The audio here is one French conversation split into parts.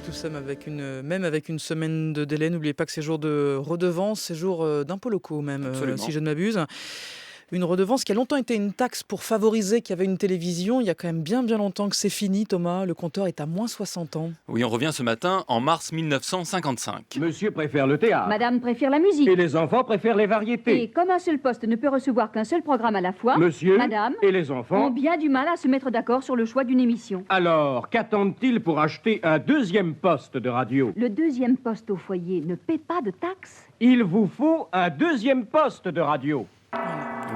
Tout ça même avec une semaine de délai. N'oubliez pas que c'est jour de redevance, c'est jour d'impôts locaux même, Absolument. si je ne m'abuse. Une redevance qui a longtemps été une taxe pour favoriser qu'il y avait une télévision. Il y a quand même bien longtemps que c'est fini, Thomas. Le compteur est à moins 60 ans. Oui, on revient ce matin en mars 1955. Monsieur préfère le théâtre. Madame préfère la musique. Et les enfants préfèrent les Et variétés. comme un seul poste ne peut recevoir qu'un seul programme à la fois, Monsieur Madame et les ont enfants. bien du mal à se mettre d'accord sur le choix d'une émission. Alors, qu'attendent-ils pour acheter un deuxième poste de radio? Le deuxième poste au foyer ne paie pas de taxes. Il vous faut un deuxième poste de radio.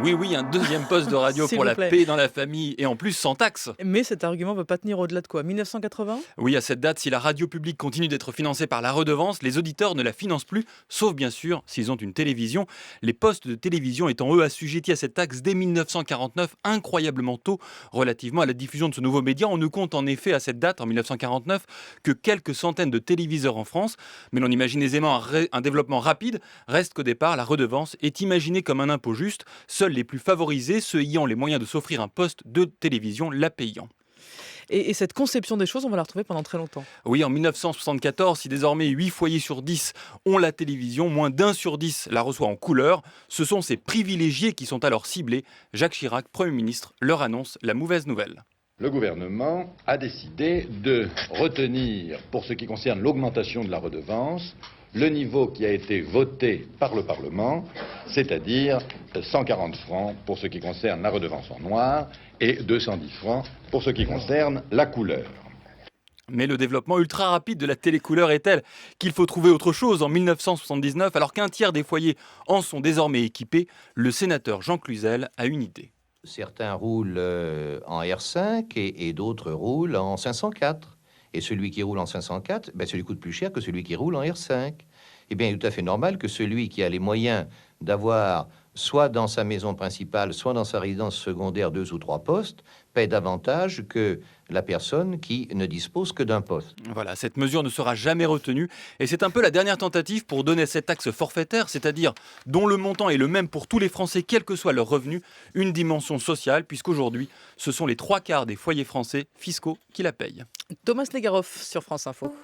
Oui, un deuxième poste de radio S'il pour vous la plaît. paix dans la famille et en plus sans taxe. Mais cet argument ne va pas tenir au-delà de quoi? 1980? Oui, à cette date, si la radio publique continue d'être financée par la redevance, les auditeurs ne la financent plus, sauf bien sûr s'ils ont une télévision. Les postes de télévision étant eux assujettis à cette taxe dès 1949, incroyablement tôt relativement à la diffusion de ce nouveau média. On ne compte en effet à cette date, en 1949, que quelques centaines de téléviseurs en France. Mais l'on imagine aisément un développement rapide. Reste qu'au départ, la redevance est imaginée comme un impôt juste. Seuls les plus favorisés, ceux ayant les moyens de s'offrir un poste de télévision, la payant. Et cette conception des choses, on va la retrouver pendant très longtemps. Oui, en 1974, si désormais 8 foyers sur 10 ont la télévision, moins d'1 sur 10 la reçoit en couleur. Ce sont ces privilégiés qui sont alors ciblés. Jacques Chirac, Premier ministre, leur annonce la mauvaise nouvelle. Le gouvernement a décidé de retenir, pour ce qui concerne l'augmentation de la redevance, le niveau qui a été voté par le Parlement, c'est-à-dire 140 francs pour ce qui concerne la redevance en noir et 210 francs pour ce qui concerne la couleur. Mais le développement ultra rapide de la télécouleur est tel qu'il faut trouver autre chose. En 1979, alors qu'un tiers des foyers en sont désormais équipés, le sénateur Jean Cluzel a une idée. Certains roulent en R5 et d'autres roulent en 504. Et celui qui roule en 504, celui coûte plus cher que celui qui roule en R5. Eh bien, il est tout à fait normal que celui qui a les moyens d'avoir, soit dans sa maison principale, soit dans sa résidence secondaire, 2 ou 3 postes, paie davantage que la personne qui ne dispose que d'un poste. Voilà, cette mesure ne sera jamais retenue et c'est un peu la dernière tentative pour donner cette taxe forfaitaire, c'est-à-dire dont le montant est le même pour tous les Français, quel que soit leur revenu, une dimension sociale, puisqu'aujourd'hui, ce sont les 3/4 des foyers français fiscaux qui la payent. Thomas Negaroff sur France Info.